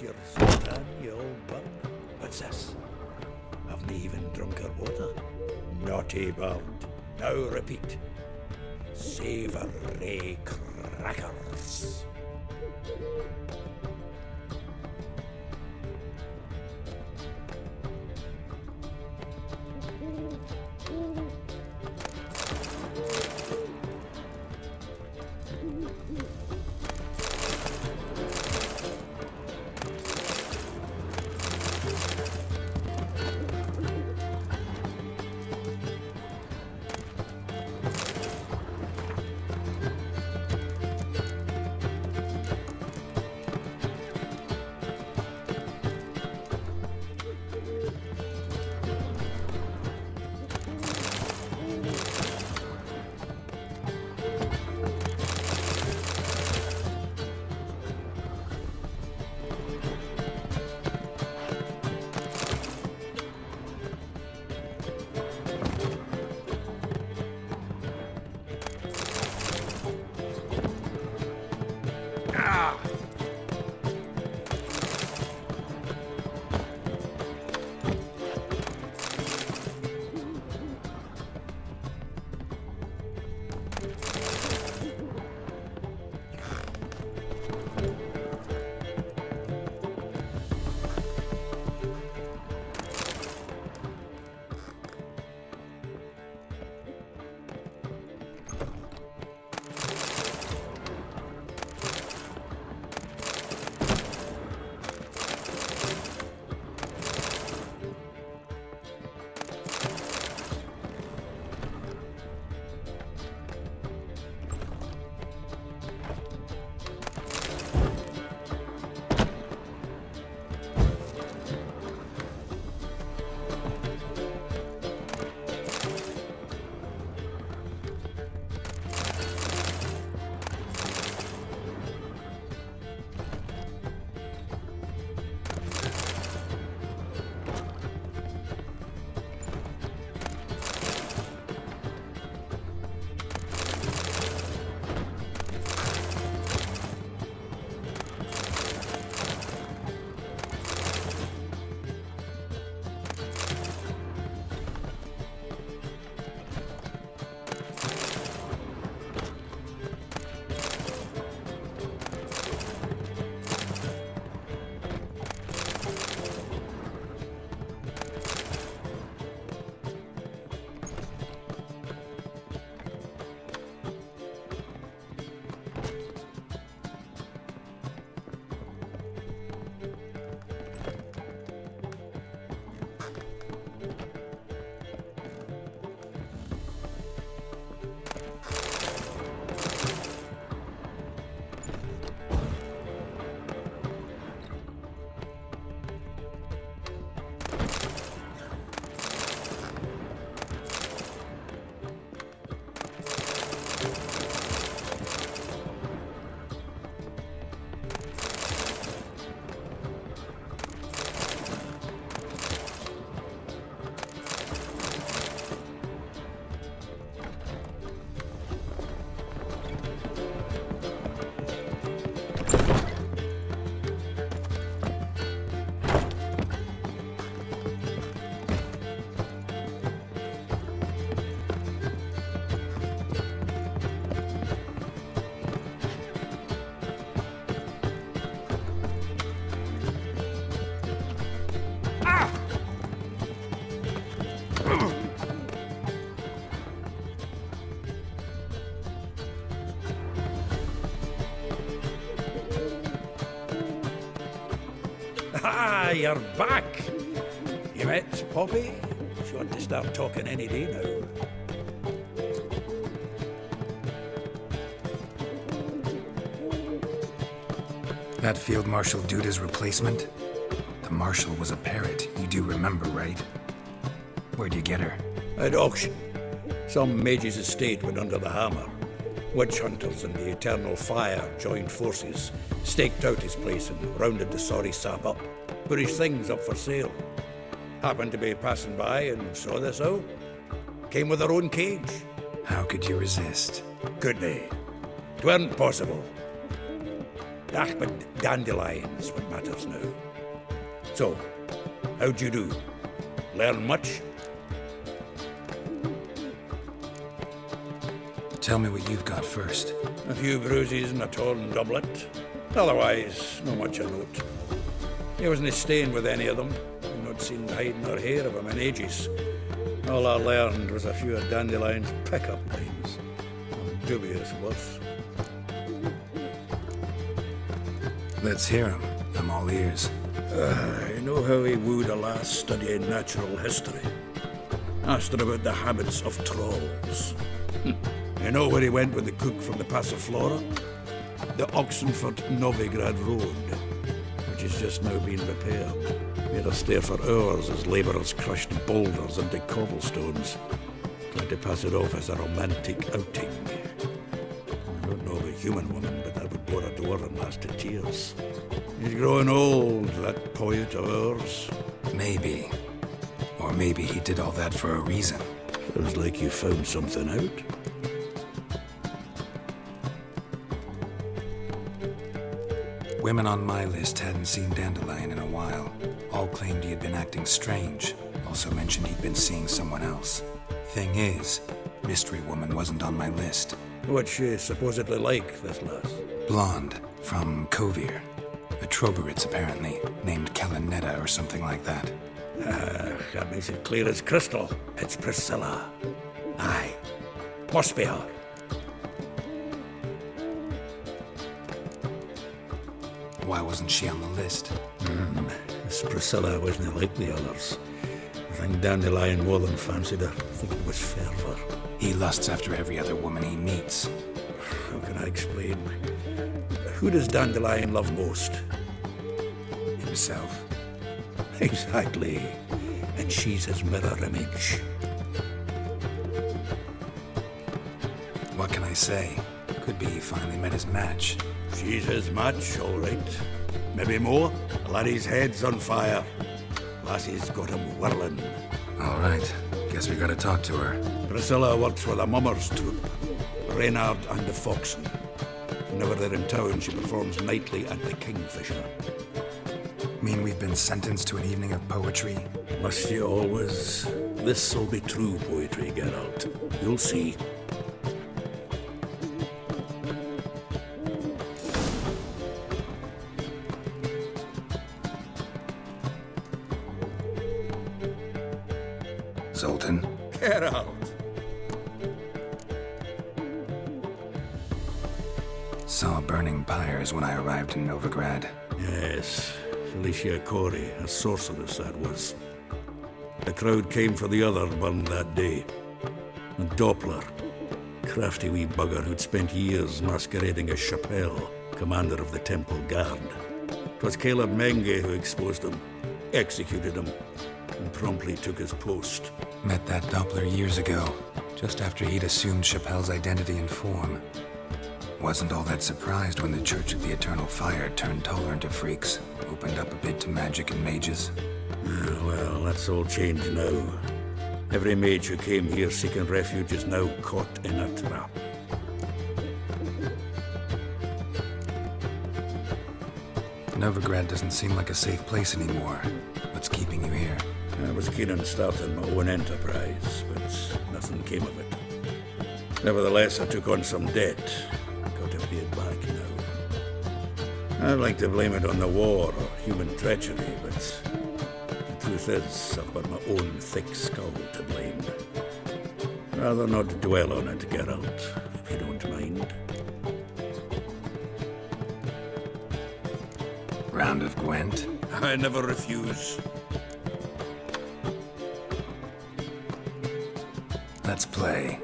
Bless your sultan, you old buck. What's this? Haven't even drunk her water. Naughty bird. Now repeat. Savoury crackers. Ah, you're back. You met Poppy? She ought to start talking any day now. That Field Marshal Duda's replacement? The Marshal was a parrot, you do remember, right? Where'd you get her? At auction. Some mage's estate went under the hammer. Witch hunters and the Eternal Fire joined forces, staked out his place and rounded the sorry sap up. Put his things up for sale. Happened to be passing by and saw this out. Came with her own cage. How could you resist? Could they? 'Tweren't possible. But dandelion's what matters now. So, how'd you do? Learn much? Tell me what you've got first. A few bruises and a torn doublet. Otherwise, no much of note. He wasn't staying with any of them. I've not seen hide nor hair of him in ages. All I learned was a few of Dandelion's pick-up lines. Of dubious worth. Let's hear him. I'm all ears. I know how he wooed a lass studying natural history. Asked her about the habits of trolls. You know where he went with the cook from the Passiflora? The Oxenford-Novigrad Road, which has just now been repaired. Made us stare for hours as labourers crushed boulders into cobblestones. Tried to pass it off as a romantic outing. I don't know of a human woman, but that would bore a dwarven lass to tears. He's growing old, that poet of ours. Maybe. Or maybe he did all that for a reason. Sounds like you found something out. Women on my list hadn't seen Dandelion in a while. All claimed he had been acting strange. Also mentioned he'd been seeing someone else. Thing is, Mystery Woman wasn't on my list. What's she supposedly like, this lass? Blonde, from Kovir. A Troberitz, apparently, named Kalinetta or something like that. That makes it clear as crystal. It's Priscilla. Aye. Must be her. Why wasn't she on the list? This Priscilla wasn't like the others. I think Dandelion more than fancied her. I think it was fervour. He lusts after every other woman he meets. How can I explain? Who does Dandelion love most? Himself. Exactly. And she's his mirror image. What can I say? Could be he finally met his match. She's his match, all right. Maybe more. Laddie's head's on fire. Lassie's got him whirling. All right. Guess we gotta talk to her. Priscilla works for the Mummers troupe. Reynard and the Foxen. Whenever they're in town, she performs nightly at the Kingfisher. Mean we've been sentenced to an evening of poetry? Must you always? This'll be true poetry, Geralt. You'll see. Zoltan? Geralt! Saw burning pyres when I arrived in Novigrad. Yes, Felicia Corey, a sorceress that was. The crowd came for the other one that day. A Doppler, crafty wee bugger who'd spent years masquerading as Chappelle, commander of the Temple Guard. 'Twas Caleb Menge who exposed him, executed him, and promptly took his post. Met that Doppler years ago, just after he'd assumed Chappelle's identity and form. Wasn't all that surprised when the Church of the Eternal Fire turned tolerant of freaks, opened up a bit to magic and mages. Well, that's all changed now. Every mage who came here seeking refuge is now caught in a trap. Novigrad doesn't seem like a safe place anymore. What's keeping you here? I was keen on starting my own enterprise, but nothing came of it. Nevertheless, I took on some debt. Got to pay it back now. I'd like to blame it on the war or human treachery, but the truth is, I've got my own thick skull to blame. Rather not dwell on it, Geralt, if you don't mind. Round of Gwent? I never refuse. Let's play.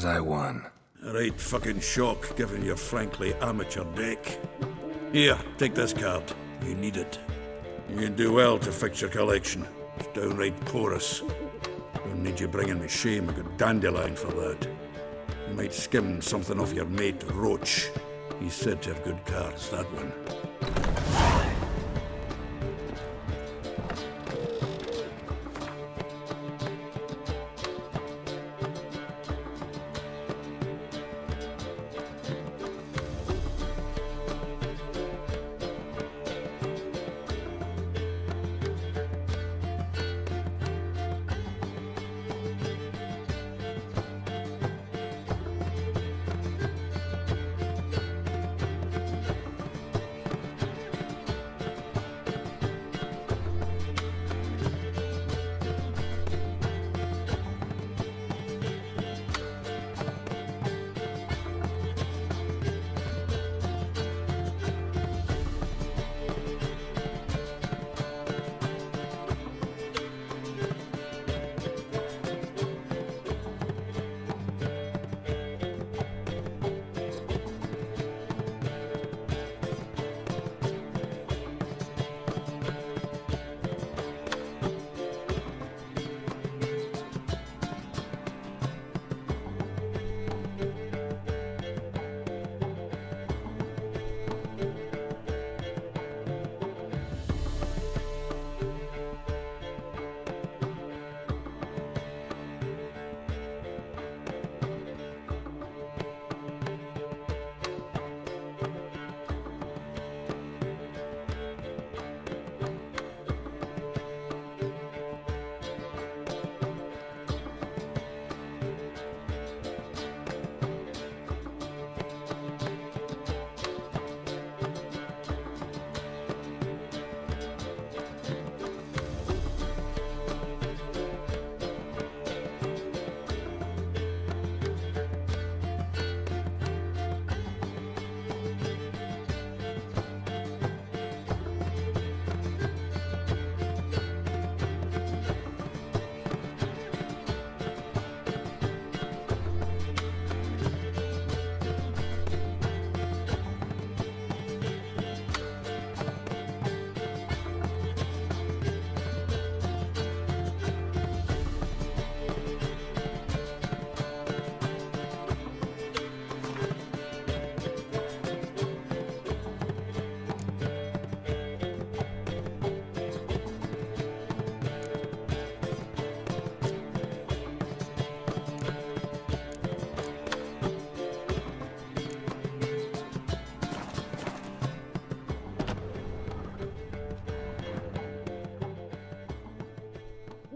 seems I won. A right fucking shock, given your frankly amateur deck. Here, take this card. You need it. You can do well to fix your collection. It's downright porous. Don't need you bringing me shame. I got dandelion for that. You might skim something off your mate, Roach. He's said to have good cards, that one.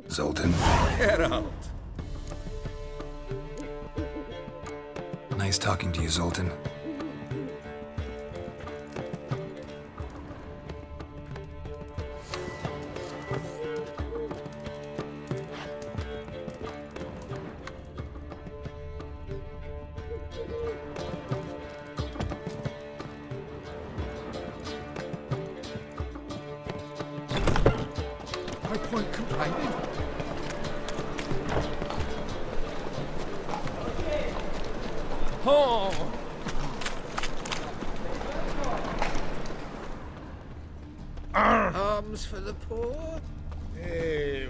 Zoltan. Get out! Nice talking to you, Zoltan. No point complaining. Oh! Arms for the poor? Hey,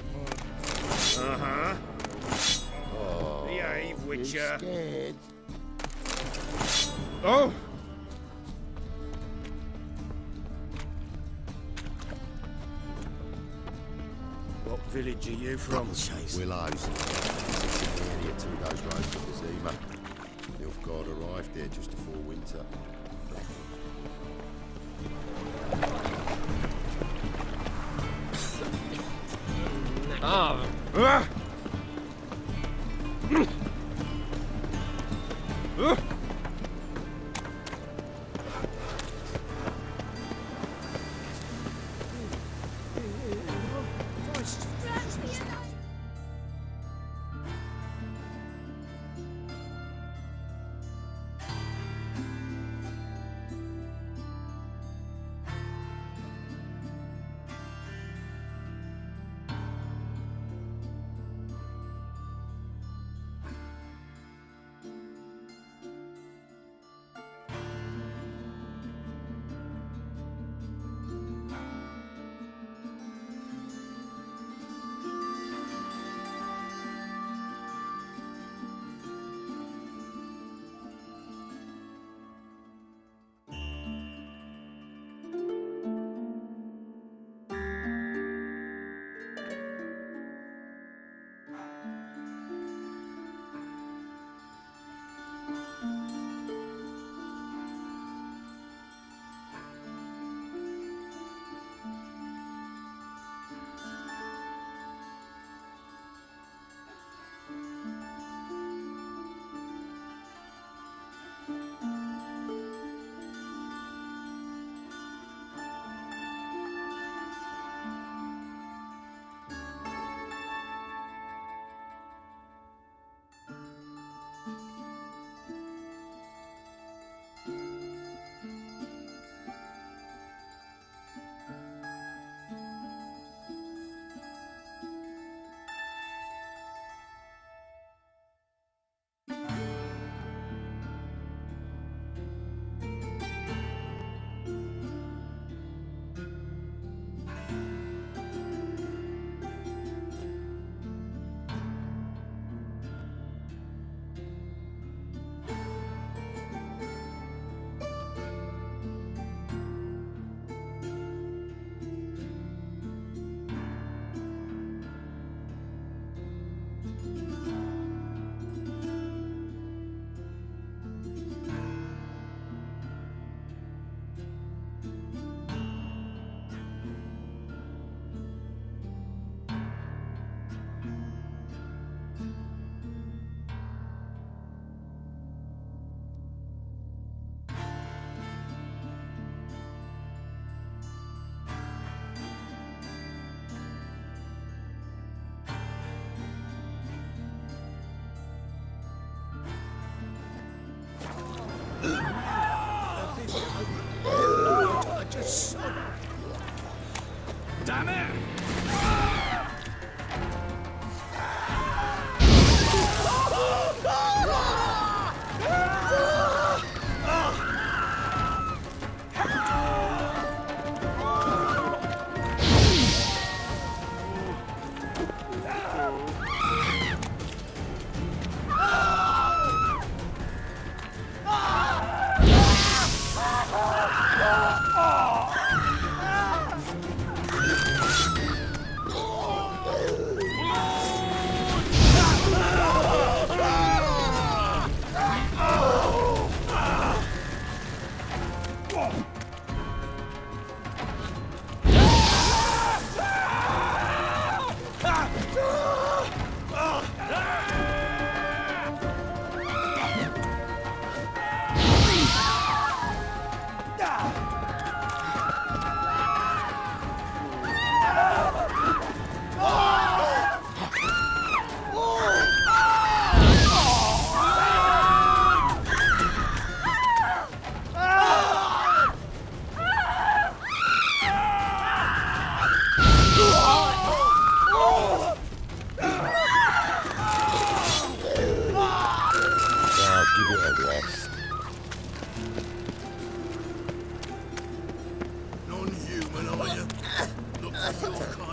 Uh-huh. Behave, Witcher. scared. Oh! What village are you from, Chase? Willows. Sitting in the area 2 days' road from the Zima. Nilfgaard arrived there just before winter. Damn it! Give it a rest. Non-human, are you? Look for your